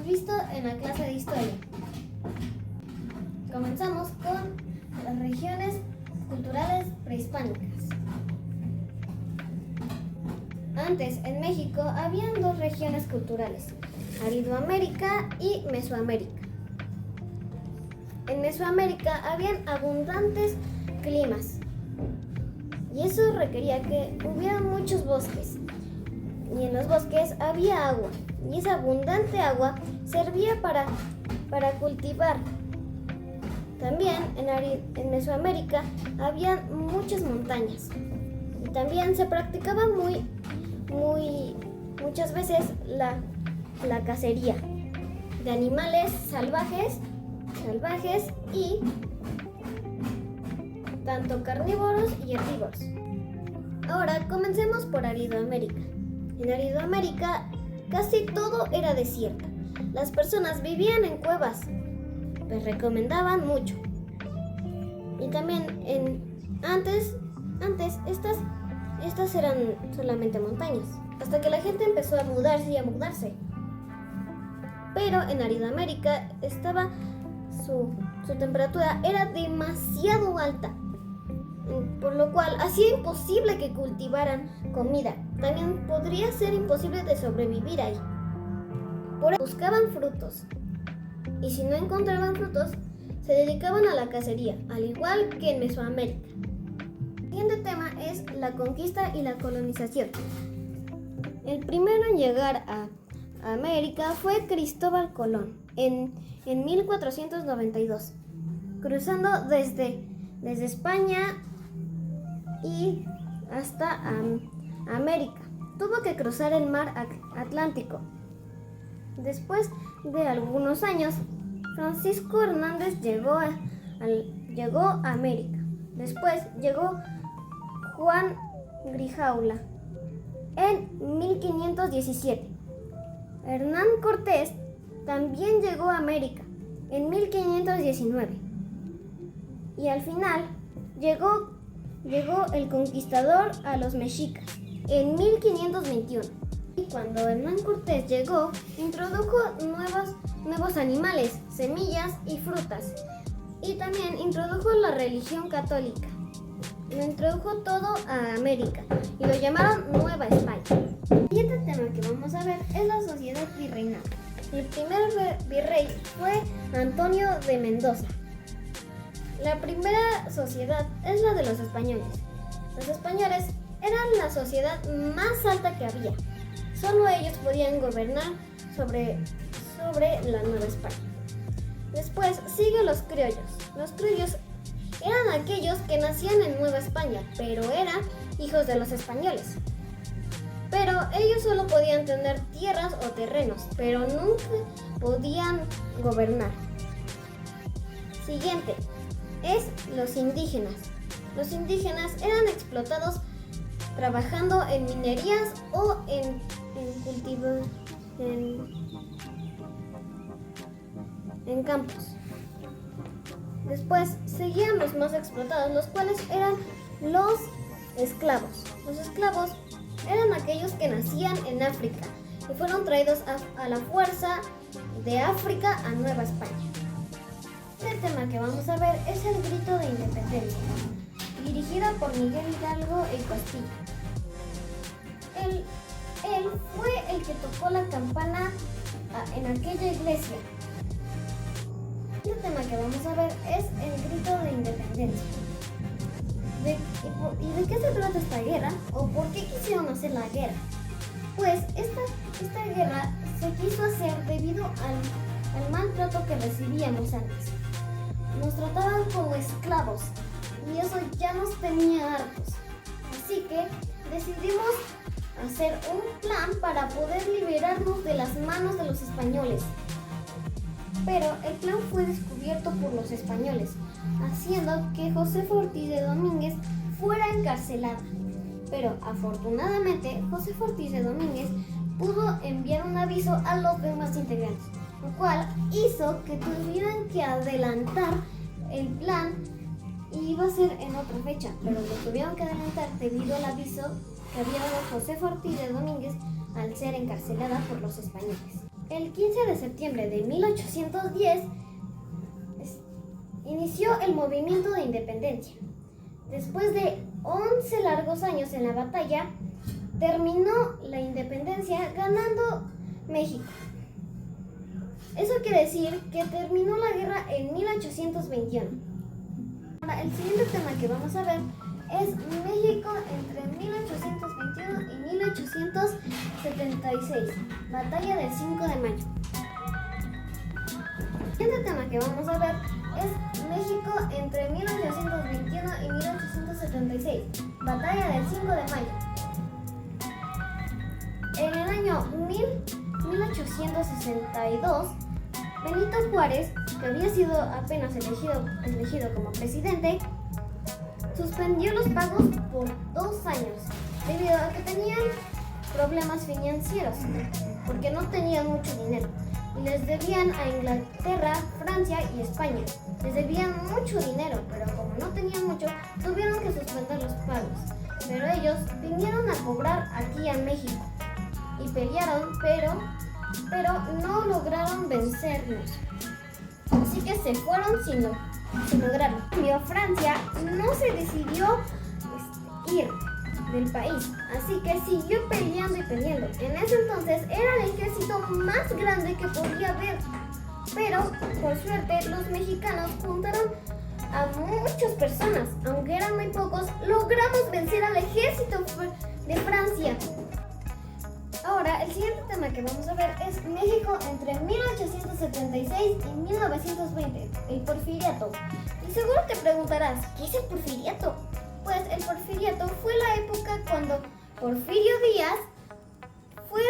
visto en la clase de historia. Comenzamos con las regiones culturales prehispánicas. Antes, en México, habían dos regiones culturales, Aridoamérica y Mesoamérica. En Mesoamérica habían abundantes climas y eso requería que hubiera muchos bosques. Y en los bosques había agua y esa abundante agua servía para cultivar. También en Mesoamérica había muchas montañas y también se practicaba muchas veces la cacería de animales salvajes y tanto carnívoros y herbívoros. Ahora comencemos por Aridoamérica. En Aridoamérica casi todo era desierto. Las personas vivían en cuevas, les recomendaban mucho. Y también antes estas eran solamente montañas, hasta que la gente empezó a mudarse. Pero en Aridoamérica su temperatura era demasiado alta, por lo cual hacía imposible que cultivaran comida. También podría ser imposible de sobrevivir ahí. Por eso buscaban frutos, y si no encontraban frutos, se dedicaban a la cacería, al igual que en Mesoamérica. El siguiente tema es la conquista y la colonización. El primero en llegar a América fue Cristóbal Colón en 1492, cruzando desde España y hasta América. Tuvo que cruzar el mar Atlántico. Después de algunos años, Francisco Hernández llegó a América. Después llegó Juan Grijalva en 1517. Hernán Cortés también llegó a América en 1519. Y al final llegó el conquistador a los mexicas en 1521. Y cuando Hernán Cortés llegó, introdujo nuevos animales, semillas y frutas. Y también introdujo la religión católica. Lo introdujo todo a América y lo llamaron Nueva España. El siguiente tema que vamos a ver es la sociedad virreinal. El primer virrey fue Antonio de Mendoza. La primera sociedad es la de los españoles. Los españoles eran la sociedad más alta que había. Solo ellos podían gobernar sobre la Nueva España. Después siguen los criollos. Los criollos eran aquellos que nacían en Nueva España, pero eran hijos de los españoles. Pero ellos solo podían tener tierras o terrenos, pero nunca podían gobernar. Siguiente es los indígenas. Los indígenas eran explotados trabajando en minerías o en cultivos en campos. Después seguían los más explotados, los cuales eran los esclavos. Los esclavos eran aquellos que nacían en África y fueron traídos a la fuerza de África a Nueva España. El tema que vamos a ver es el grito de independencia, dirigida por Miguel Hidalgo y Costilla. Él fue el que tocó la campana en aquella iglesia. El tema que vamos a ver es el grito de independencia. ¿Y de qué se trata esta guerra? ¿O por qué quisieron hacer la guerra? Pues esta guerra se quiso hacer debido al maltrato que recibíamos antes. Nos trataban como esclavos y eso ya nos tenía hartos. Así que decidimos hacer un plan para poder liberarnos de las manos de los españoles. Pero el plan fue descubierto por los españoles, haciendo que Josefa Ortiz de Domínguez fuera encarcelada. Pero afortunadamente, Josefa Ortiz de Domínguez pudo enviar un aviso a los demás integrantes, lo cual hizo que tuvieran que adelantar el plan y iba a ser en otra fecha, pero lo tuvieron que adelantar debido al aviso que había dado Josefa Ortiz de Domínguez al ser encarcelada por los españoles. El 15 de septiembre de 1810 inició el movimiento de independencia. Después de 11 largos años en la batalla, terminó la independencia ganando México. Eso quiere decir que terminó la guerra en 1821. Ahora, el siguiente tema que vamos a ver es México entre 1821 y 1876, batalla del 5 de mayo. El siguiente tema que vamos a ver es México entre 1821 y 1876, batalla del 5 de mayo. En el año 1862, Benito Juárez, que había sido apenas elegido como presidente, suspendió los pagos por 2 años debido a que tenían problemas financieros, porque no tenían mucho dinero y les debían a Inglaterra, Francia y España. Les debían mucho dinero, pero como no tenían mucho, tuvieron que suspender los pagos. Pero ellos vinieron a cobrar aquí a México y pelearon, pero no lograron vencernos. Así que se fueron sin lograrlo. Pero Francia no se decidió ir del país, así que siguió peleando y peleando. En ese entonces era el ejército más grande que podía haber, pero por suerte los mexicanos juntaron a muchas personas. Aunque eran muy pocos, logramos vencer al ejército de Francia. Ahora, el siguiente tema que vamos a ver es México entre 1876 y 1920, el Porfiriato. Y seguro te preguntarás, ¿qué es el Porfiriato? Pues el Porfiriato fue la época cuando Porfirio Díaz fue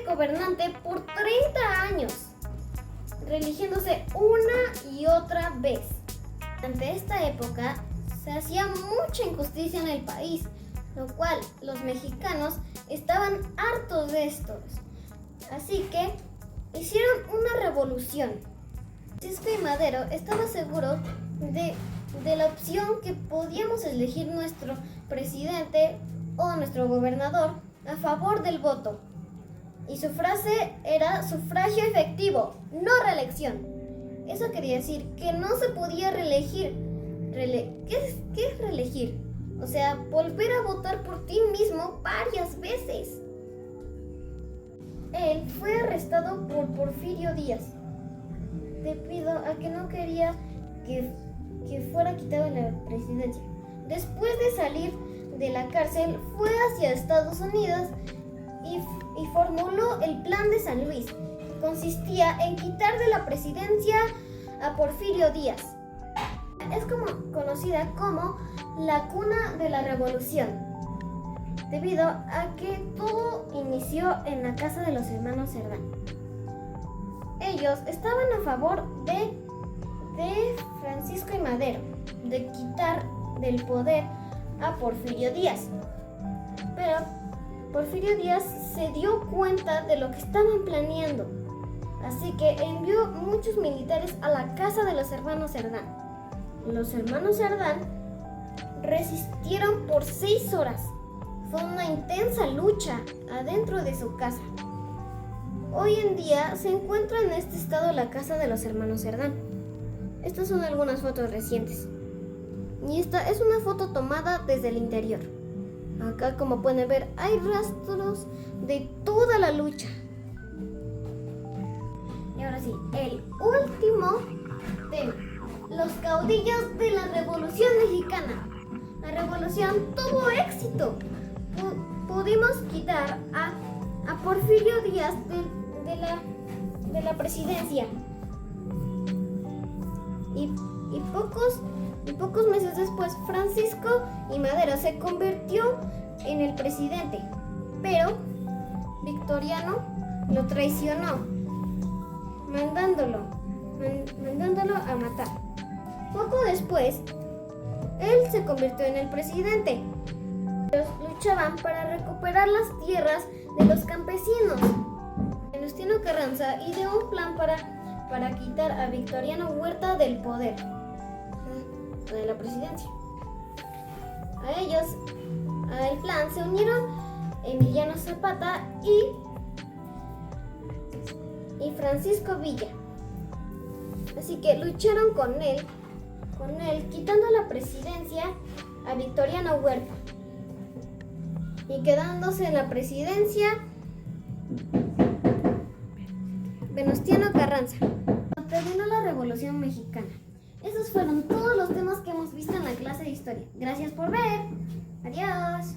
gobernante por 30 años, reeligiéndose una y otra vez. Durante esta época se hacía mucha injusticia en el país, lo cual los mexicanos estaban hartos de esto. Así que hicieron una revolución. Francisco y Madero estaba seguro de la opción que podíamos elegir nuestro presidente o nuestro gobernador a favor del voto. Y su frase era sufragio efectivo, no reelección. Eso quería decir que no se podía reelegir. ¿Qué es reelegir? O sea, volver a votar por ti mismo varias veces. Él fue arrestado por Porfirio Díaz debido a que no quería que fuera quitado la presidencia. Después de salir de la cárcel, fue hacia Estados Unidos y formuló el Plan de San Luis, que consistía en quitar de la presidencia a Porfirio Díaz. Es conocida como la cuna de la revolución, debido a que todo inició en la casa de los hermanos Cerdán. Ellos estaban a favor de Francisco y Madero, de quitar del poder a Porfirio Díaz. Pero Porfirio Díaz se dio cuenta de lo que estaban planeando, así que envió muchos militares a la casa de los hermanos Cerdán. Los hermanos Cerdán resistieron por 6 horas. Fue una intensa lucha adentro de su casa. Hoy en día se encuentra en este estado la casa de los hermanos Cerdán. Estas son algunas fotos recientes. Y esta es una foto tomada desde el interior. Acá, como pueden ver, hay rastros de toda la lucha. Y ahora sí, el último tema. Los caudillos de la Revolución Mexicana. La revolución tuvo éxito. Pudimos quitar a Porfirio Díaz de la presidencia. Y pocos meses después, Francisco y Madero se convirtió en el presidente. Pero Victoriano lo traicionó, mandándolo a matar. Poco después, él se convirtió en el presidente. Ellos luchaban para recuperar las tierras de los campesinos. Venustiano Carranza ideó un plan para quitar a Victoriano Huerta del poder, de la presidencia. Al plan se unieron Emiliano Zapata y y Francisco Villa. Así que lucharon con él, quitando la presidencia a Victoriano Huerta y quedándose en la presidencia Venustiano Carranza. Terminó la Revolución Mexicana. Esos fueron todos los temas que hemos visto en la clase de historia. Gracias por ver. Adiós.